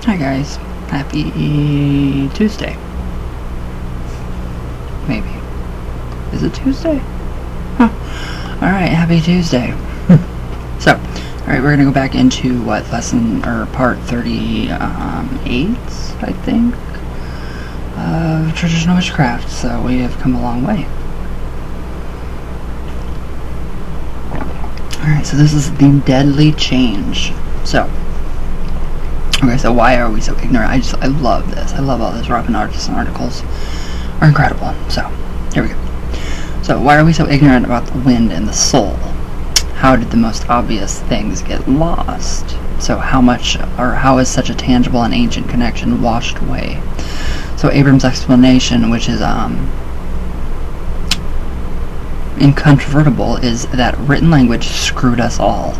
Hi guys, happy Tuesday. Maybe. Is it Tuesday? Huh. Alright, happy Tuesday. So, alright, we're gonna go back into lesson, or part 38, I think, of traditional witchcraft. So we have come a long way. Alright, so this is the deadly change. Okay, so why are we so ignorant? I love this. I love all this. Robin Artisson articles are incredible. So, here we go. So, why are we so ignorant about the wind and the soul? How did the most obvious things get lost? So, how is such a tangible and ancient connection washed away? So, Abram's explanation, which is incontrovertible, is that written language screwed us all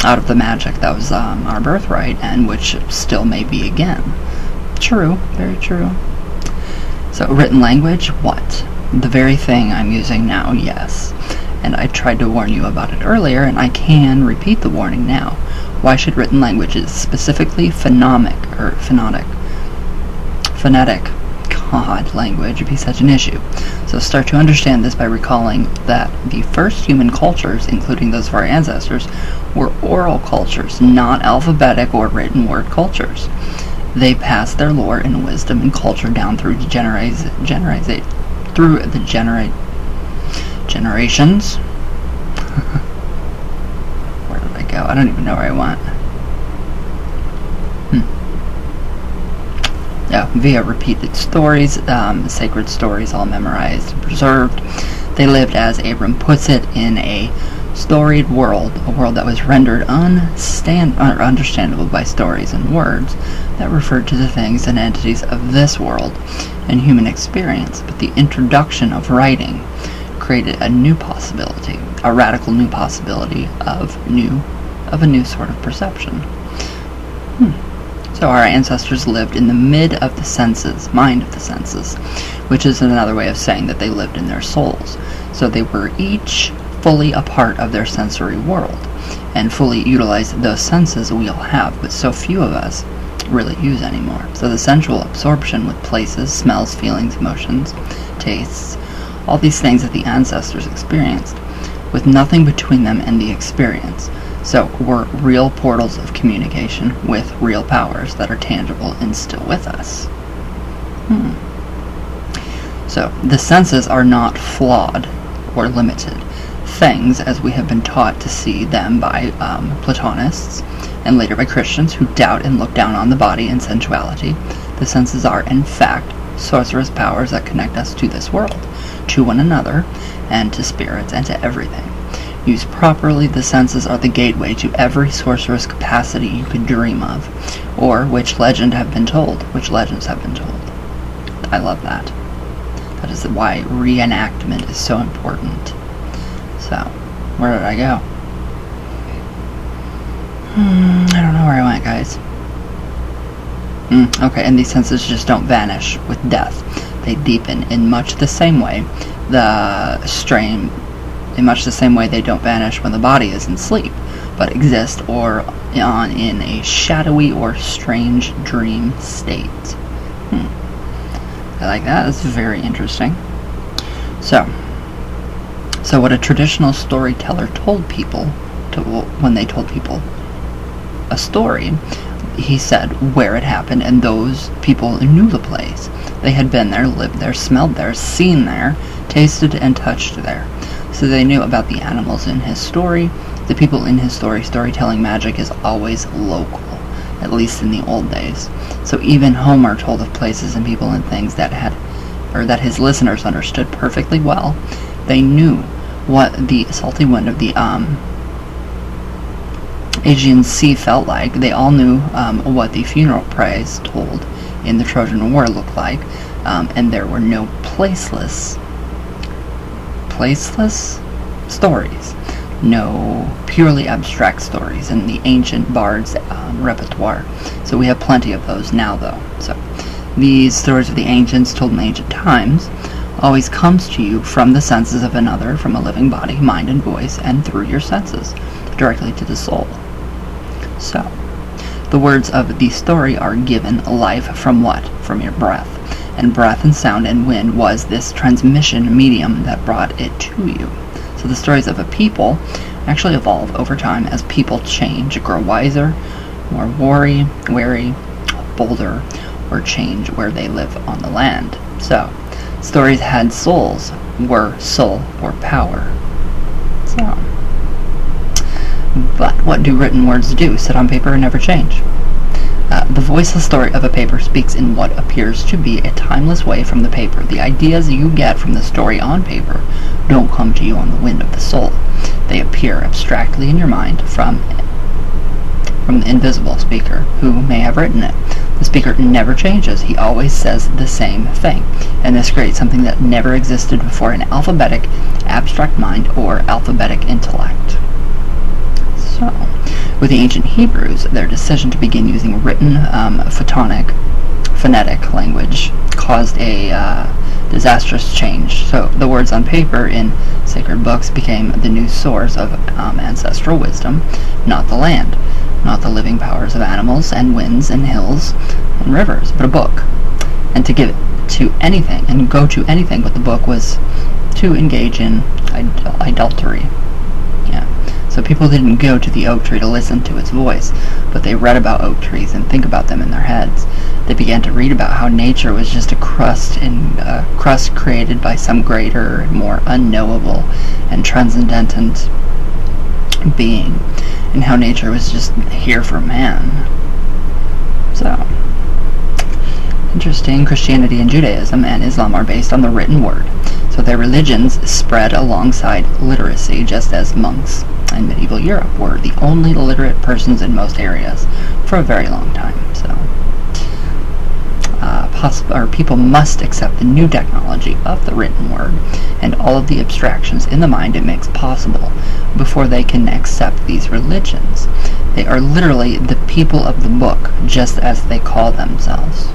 out of the magic that was our birthright, and which still may be again. True, very true. So written language, what? The very thing I'm using now, yes. And I tried to warn you about it earlier, and I can repeat the warning now. Why should written languages, specifically phonetic language, be such an issue? So start to understand this by recalling that the first human cultures, including those of our ancestors, were oral cultures, not alphabetic or written word cultures. They passed their lore and wisdom and culture down through generations. Where did I go? I don't even know where I went. Via repeated stories, sacred stories all memorized and preserved. They lived, as Abram puts it, in a storied world, a world that was rendered understandable by stories and words that referred to the things and entities of this world and human experience. But the introduction of writing created a new possibility, a radical new possibility of a new sort of perception. So our ancestors lived in the mind of the senses, which is another way of saying that they lived in their souls. So they were each fully a part of their sensory world, and fully utilized those senses we all have, but so few of us really use anymore. So the sensual absorption with places, smells, feelings, emotions, tastes, all these things that the ancestors experienced, with nothing between them and the experience. So we're real portals of communication with real powers that are tangible and still with us. So the senses are not flawed or limited things, as we have been taught to see them by Platonists and later by Christians who doubt and look down on the body and sensuality. The senses are, in fact, sorcerous powers that connect us to this world, to one another, and to spirits, and to everything. Used properly, the senses are the gateway to every sorcerous capacity you could dream of, or which legends have been told. I love that. That is why reenactment is so important. So, where did I go? I don't know where I went, guys. Okay, and these senses just don't vanish with death. They deepen in much the same way they don't vanish when the body is in sleep, but exist in a shadowy or strange dream state. I like that. That's very interesting. So what a traditional storyteller told people, when they told people a story, he said where it happened, and those people knew the place. They had been there, lived there, smelled there, seen there, tasted and touched there. So they knew about the animals in his story, the people in his story. Storytelling magic is always local, at least in the old days. So even Homer told of places and people and things that his listeners understood perfectly well. They knew what the salty wind of the Aegean Sea felt like. They all knew what the funeral pyres told in the Trojan War looked like, and there were no placeless stories, no purely abstract stories in the ancient bards' repertoire. So we have plenty of those now, though. So these stories of the ancients told in ancient times always comes to you from the senses of another, from a living body, mind, and voice, and through your senses, directly to the soul. So The words of the story are given life from what? From your breath. And breath and sound and wind was this transmission medium that brought it to you. So the stories of a people actually evolve over time as people change, grow wiser, more wary, bolder, or change where they live on the land. So, stories had souls, were soul or power. So, but what do written words do? Sit on paper and never change. The voiceless story of a paper speaks in what appears to be a timeless way from the paper. The ideas you get from the story on paper don't come to you on the wind of the soul. They appear abstractly in your mind from the invisible speaker, who may have written it. The speaker never changes. He always says the same thing. And this creates something that never existed before, an alphabetic, abstract mind or alphabetic intellect. So, with the ancient Hebrews, their decision to begin using written phonetic language caused a disastrous change. So the words on paper in sacred books became the new source of ancestral wisdom, not the land, not the living powers of animals and winds and hills and rivers, but a book. And to give it to anything and go to anything but the book was to engage in idolatry. So people didn't go to the oak tree to listen to its voice, but they read about oak trees and think about them in their heads. They began to read about how nature was just a crust created by some greater, more unknowable, and transcendent being, and how nature was just here for man. So, interesting. Christianity and Judaism and Islam are based on the written word. So their religions spread alongside literacy, just as monks in medieval Europe were the only literate persons in most areas for a very long time. So, people must accept the new technology of the written word and all of the abstractions in the mind it makes possible before they can accept these religions. They are literally the people of the book, just as they call themselves.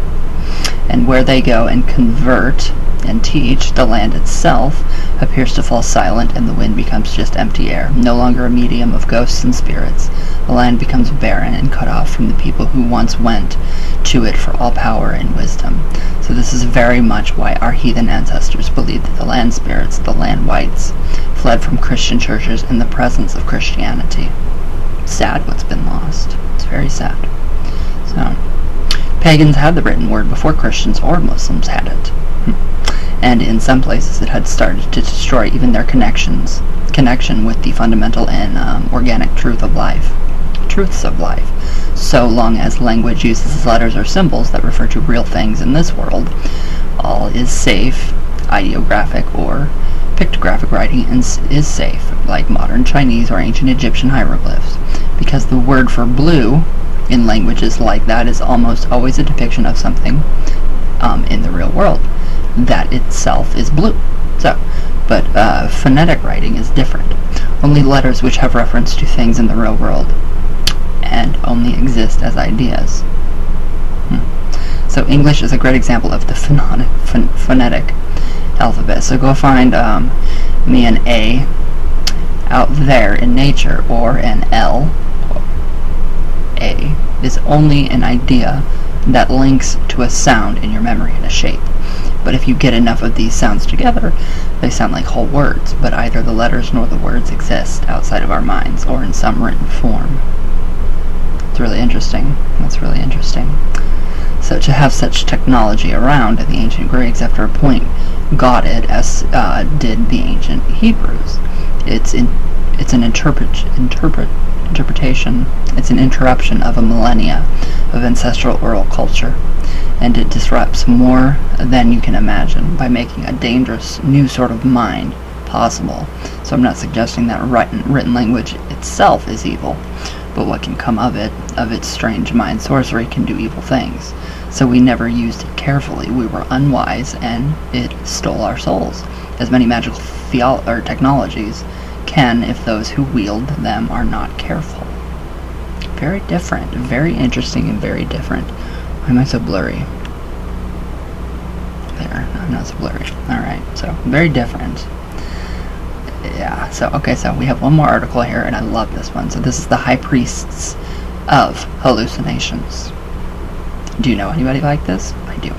And where they go and convert and teach, the land itself appears to fall silent and the wind becomes just empty air, no longer a medium of ghosts and spirits. The land becomes barren and cut off from the people who once went to it for all power and wisdom. So this is very much why our heathen ancestors believed that the land spirits, the land whites, fled from Christian churches in the presence of Christianity. Sad what's been lost. It's very sad. So, pagans had the written word before Christians or Muslims had it. And in some places it had started to destroy even their connection with the fundamental and organic truths of life. So long as language uses letters or symbols that refer to real things in this world, all is safe. Ideographic or pictographic writing is safe, like modern Chinese or ancient Egyptian hieroglyphs, because the word for blue in languages like that is almost always a depiction of something in the real world that itself is blue. So, but phonetic writing is different. Only letters which have reference to things in the real world and only exist as ideas. So English is a great example of the phonetic alphabet. So go find me an A out there in nature, or an L. A is only an idea that links to a sound in your memory and a shape. But if you get enough of these sounds together, they sound like whole words, but either the letters nor the words exist outside of our minds or in some written form. It's really interesting. That's really interesting. So to have such technology around, the ancient Greeks, after a point, got it, as did the ancient Hebrews. It's an interpretation. It's an interruption of a millennia of ancestral oral culture, and it disrupts more than you can imagine by making a dangerous new sort of mind possible. So I'm not suggesting that written language itself is evil, but what can come of its strange mind sorcery, can do evil things. So we never used it carefully. We were unwise, and it stole our souls, as many magical technologies can if those who wield them are not careful. Very different, very interesting, and very different. Why am I so blurry? There, I'm not so blurry. Alright, so very different. Yeah, so okay, so we have one more article here, and I love this one. So this is the High Priests of hallucinations. Do you know anybody like this? I do.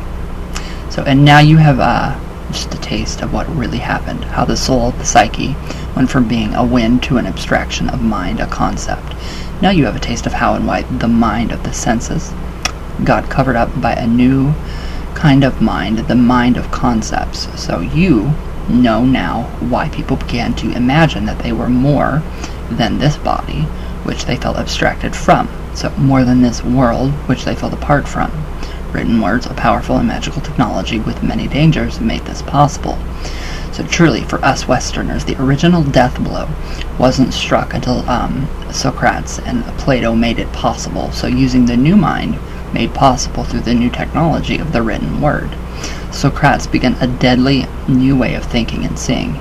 So, and now you have just a taste of what really happened, how the soul, the psyche, went from being a wind to an abstraction of mind, a concept. Now you have a taste of how and why the mind of the senses got covered up by a new kind of mind, the mind of concepts. So you know now why people began to imagine that they were more than this body, which they felt abstracted from. So more than this world, which they felt apart from. Written words, a powerful and magical technology with many dangers, made this possible. So truly, for us Westerners, the original death blow wasn't struck until Socrates and Plato made it possible. So using the new mind made possible through the new technology of the written word. Socrates began a deadly new way of thinking and seeing.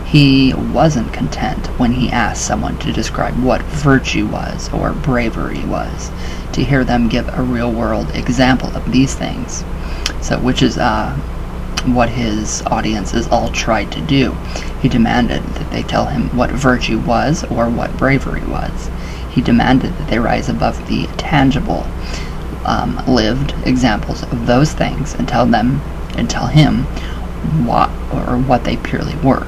He wasn't content when he asked someone to describe what virtue was or bravery was, to hear them give a real-world example of these things. So, which is what his audiences all tried to do. He demanded that they tell him what virtue was or what bravery was. He demanded that they rise above the tangible, lived examples of those things and tell him what they purely were.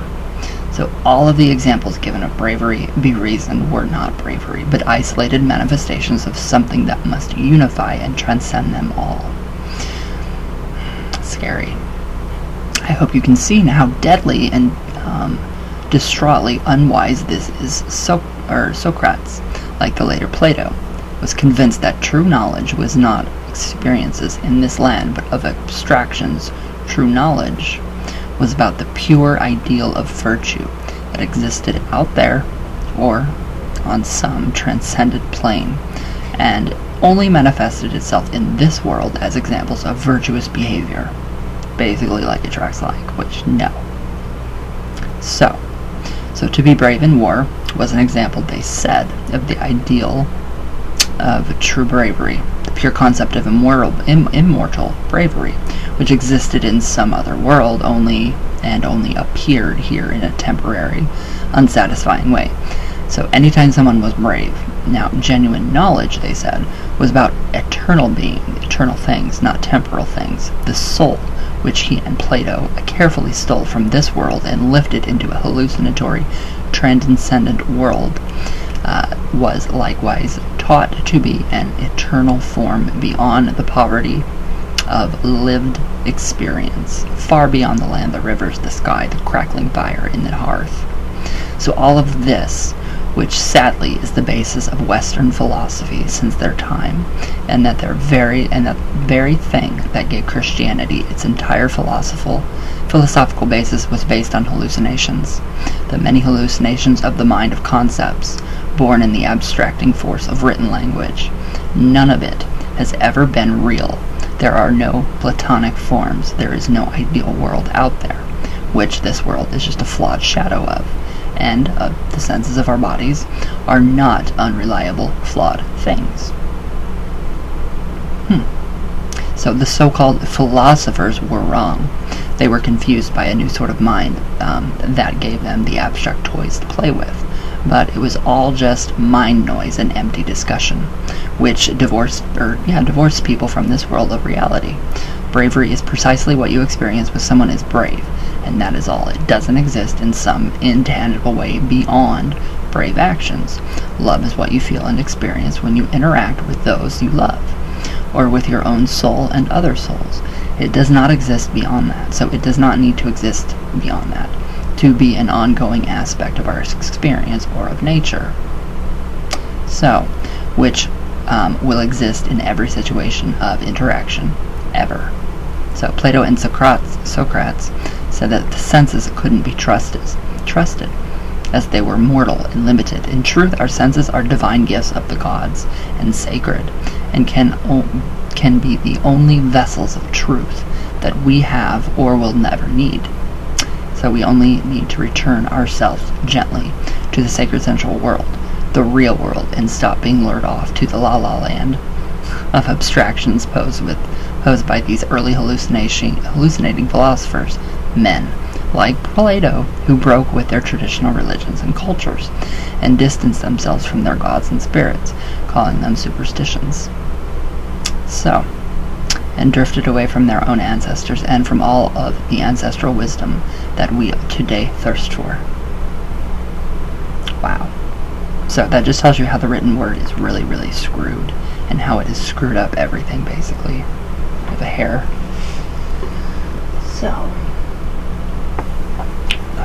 So all of the examples given of bravery, be reasoned, were not bravery, but isolated manifestations of something that must unify and transcend them all. Scary. I hope you can see now how deadly and distraughtly unwise this is. Socrates, like the later Plato, was convinced that true knowledge was not experiences in this land, but of abstractions. True knowledge was about the pure ideal of virtue that existed out there or on some transcended plane, and only manifested itself in this world as examples of virtuous behavior. Basically like attracts like, which no. So to be brave in war was an example, they said, of the ideal of true bravery, the pure concept of immortal bravery, which existed in some other world only appeared here in a temporary, unsatisfying way. So anytime someone was brave, now genuine knowledge, they said, was about eternal being, eternal things, not temporal things. The soul, which he and Plato carefully stole from this world and lifted into a hallucinatory, transcendent world, was likewise taught to be an eternal form beyond the poverty of lived experience, far beyond the land, the rivers, the sky, the crackling fire in the hearth. So all of this, which sadly is the basis of Western philosophy since their time, and that very thing that gave Christianity its entire philosophical basis, was based on hallucinations. The many hallucinations of the mind of concepts, born in the abstracting force of written language. None of it has ever been real. There are no platonic forms. There is no ideal world out there, which this world is just a flawed shadow of. And the senses of our bodies are not unreliable, flawed things. So the so-called philosophers were wrong. They were confused by a new sort of mind that gave them the abstract toys to play with. But it was all just mind noise and empty discussion, which divorced people from this world of reality. Bravery is precisely what you experience when someone is brave, and that is all. It doesn't exist in some intangible way beyond brave actions. Love is what you feel and experience when you interact with those you love, or with your own soul and other souls. It does not exist beyond that, so it does not need to exist beyond that to be an ongoing aspect of our experience or of nature. So, which will exist in every situation of interaction, ever. So Plato and Socrates said that the senses couldn't be trusted, as they were mortal and limited. In truth, our senses are divine gifts of the gods and sacred, and can be the only vessels of truth that we have or will never need. So we only need to return ourselves gently to the sacred central world, the real world, and stop being lured off to the la-la land of abstractions posed by these early hallucinating philosophers, men, like Plato, who broke with their traditional religions and cultures and distanced themselves from their gods and spirits, calling them superstitions. So, and drifted away from their own ancestors and from all of the ancestral wisdom that we today thirst for. Wow. So that just tells you how the written word is really, really screwed, and how it has screwed up everything, basically, with a hair. So,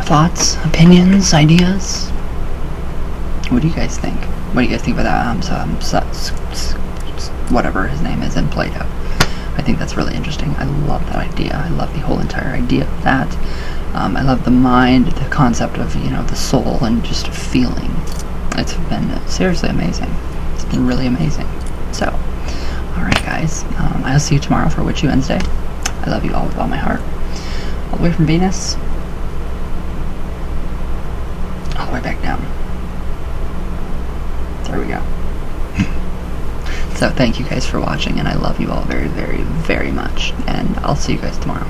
thoughts, opinions, ideas? What do you guys think? What do you guys think about that? Whatever his name is in Plato. I think that's really interesting. I love that idea. I love the whole entire idea of that. I love the mind, the concept of, the soul, and just feeling. It's been seriously amazing. It's been really amazing. So, alright guys, I'll see you tomorrow for Witchy Wednesday. I love you all with all my heart. All the way from Venus, all the way back down. There we go. So thank you guys for watching, and I love you all very, very, very much. And I'll see you guys tomorrow.